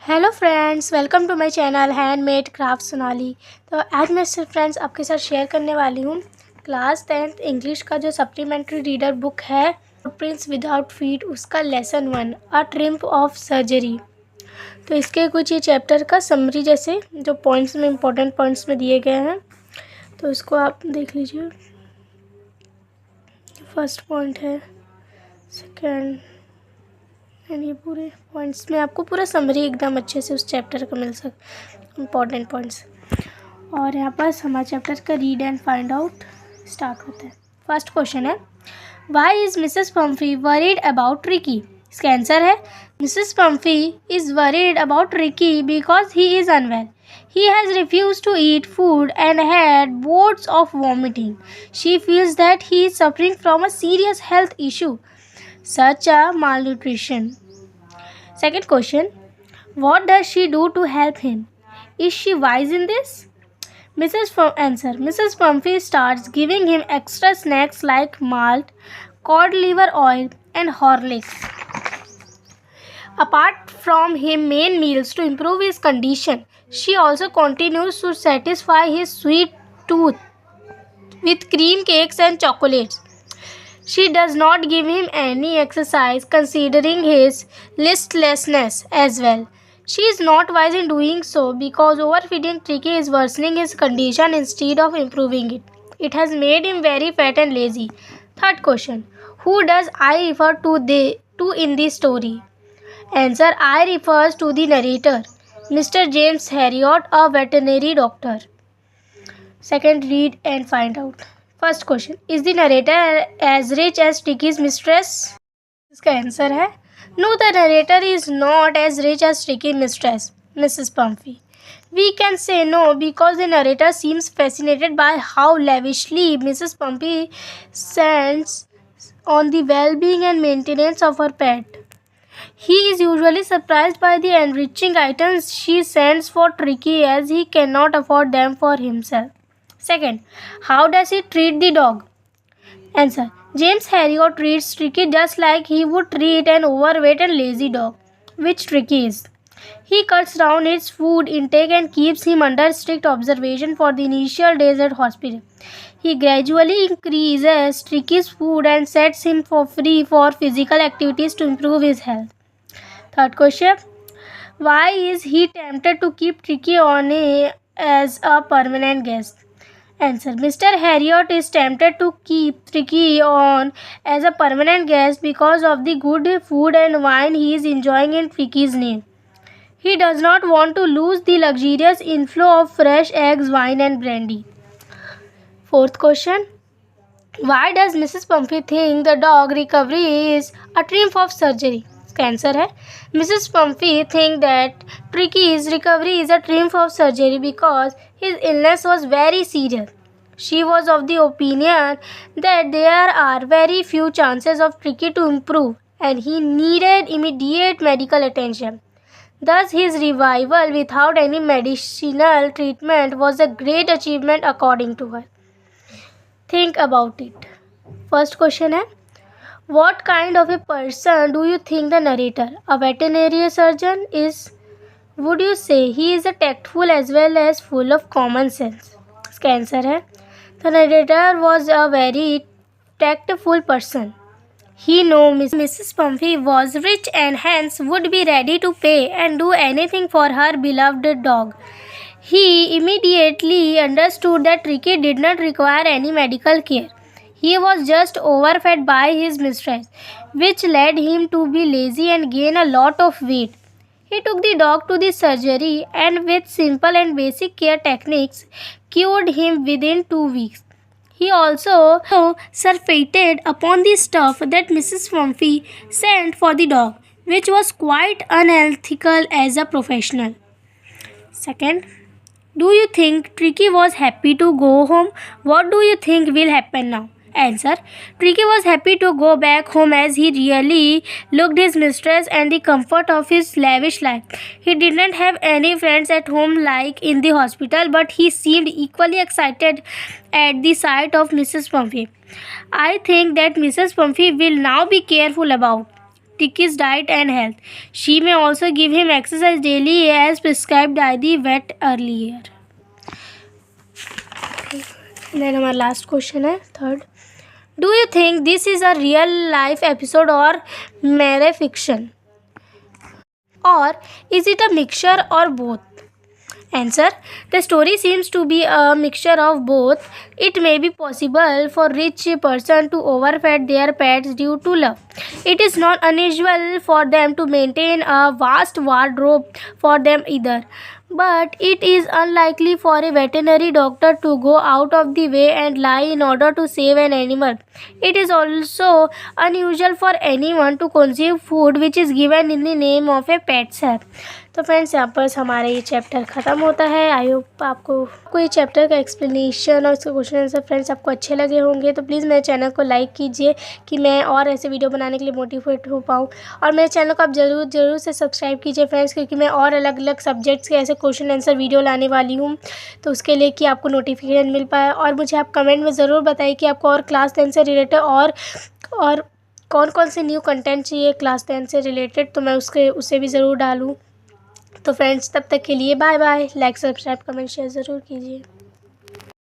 Hello friends, welcome to my channel handmade craft Sonali. तो आज मैं सिर्फ फ्रेंड्स आपके साथ शेयर करने वाली हूँ क्लास 10th इंग्लिश का जो सप्लीमेंट्री रीडर बुक है प्रिंट्स विदाउट फीट, उसका lesson 1 a triumph of surgery. तो इसके कुछ ये चैप्टर का समरी जैसे जो पॉइंट्स में इम्पोर्टेंट पॉइंट्स में दिए गए हैं, तो इसको आप देख लीजिए। फर्स्ट पॉइंट है, सेकेंड, एंड ये पूरे पॉइंट्स में आपको पूरा समरी एकदम अच्छे से उस चैप्टर का मिल सके, इम्पॉर्टेंट पॉइंट्स। और यहाँ पर हमारे चैप्टर का read and find out start होता है। फर्स्ट क्वेश्चन है, why is Mrs Pumphrey worried about Ricky? इसका आंसर है, Mrs Pumphrey is worried about Ricky because he is unwell. He has refused to eat food and had bouts of vomiting. She feels that he is suffering from a serious health issue, such as malnutrition. Second question, what does she do to help him? Is she wise in this? Mrs. Pumphrey starts giving him extra snacks like malt, cod liver oil, and Horlicks. Apart from his main meals to improve his condition, she also continues to satisfy his sweet tooth with cream cakes and chocolates. She does not give him any exercise considering his listlessness as well. She is not wise in doing so because overfeeding Tricky is worsening his condition instead of improving it. It has made him very fat and lazy. Third question, who does I refer to in the story? Answer, I refers to the narrator, Mr. James Harriot, a veterinary doctor. Second, read and find out. First question, is the narrator as rich as Tricky's mistress? इसका answer है, no, the narrator is not as rich as Tricky's mistress, Mrs. Pumphrey. We can say no because the narrator seems fascinated by how lavishly Mrs. Pumphrey spends on the well-being and maintenance of her pet. He is usually surprised by the enriching items she sends for Tricky as he cannot afford them for himself. Second, how does he treat the dog? Answer, James Harriot treats Tricky just like he would treat an overweight and lazy dog, which Tricky is. He cuts down his food intake and keeps him under strict observation for the initial days at hospital. He gradually increases Tricky's food and sets him for free for physical activities to improve his health. Third question, why is he tempted to keep Tricky on as a permanent guest? Answer, Mr. Harriot is tempted to keep Tricky on as a permanent guest because of the good food and wine he is enjoying in Tricky's name. He does not want to lose the luxurious inflow of fresh eggs, wine and brandy. Fourth question, why does Mrs. Pumphrey think the dog recovery is a triumph of surgery? इसका answer है, Mrs. Pumphrey think that Tricky's recovery is a triumph of surgery because his illness was very serious. She was of the opinion that there are very few chances of Tricky to improve and he needed immediate medical attention. Thus, his revival without any medicinal treatment was a great achievement according to her. Think about it. First question है, what kind of a person do you think the narrator, a veterinary surgeon, is? Would you say he is a tactful as well as full of common sense? इसका answer है, the narrator was a very tactful person. He knew Mrs. Pumphrey was rich and hence would be ready to pay and do anything for her beloved dog. He immediately understood that Tricky did not require any medical care. He was just overfed by his mistress, which led him to be lazy and gain a lot of weight. He took the dog to the surgery and with simple and basic care techniques cured him within 2 weeks. He also surfeited upon the stuff that Mrs. Pumphrey sent for the dog, which was quite unethical as a professional. Second, do you think Tricky was happy to go home? What do you think will happen now? Answer, Tricky was happy to go back home as he really looked his mistress and the comfort of his lavish life. He did not have any friends at home like in the hospital, but he seemed equally excited at the sight of Mrs. Pumphrey. I think that Mrs. Pumphrey will now be careful about Ticky's diet and health. She may also give him exercise daily as prescribed by the vet earlier. Then हमारा last question है third. Do you think this is a real life episode or mere fiction? Or is it a mixture or both? Answer. The story seems to be a mixture of both. It may be possible for rich person to overfeed their pets due to love. It is not unusual for them to maintain a vast wardrobe for them either. But it is unlikely for a veterinary doctor to go out of the way and lie in order to save an animal. It is also unusual for anyone to consume food which is given in the name of a pet's health. तो friends यहाँ पर हमारा ये chapter ख़त्म होता है. I hope आपको ये चैप्टर का एक्सप्लेनेशन और इसका क्वेश्चन आंसर फ्रेंड्स आपको अच्छे लगे होंगे. तो प्लीज़ मेरे चैनल को लाइक कीजिए कि मैं और ऐसे वीडियो बनाने के लिए मोटिवेट हो पाऊँ. और मेरे चैनल को आप ज़रूर से सब्सक्राइब कीजिए फ्रेंड्स, क्योंकि मैं और अलग अलग सब्जेक्ट्स के ऐसे क्वेश्चन आंसर वीडियो लाने वाली हूँ. तो उसके लिए कि आपको नोटिफिकेशन मिल पाए. और मुझे आप कमेंट में ज़रूर बताइए कि आपको और क्लास 10 से रिलेटेड और कौन से न्यू कंटेंट चाहिए क्लास 10 से रिलेटेड, तो मैं उसे भी ज़रूर डालूँ. तो फ्रेंड्स तब तक के लिए bye bye. Like subscribe comment share ज़रूर कीजिए.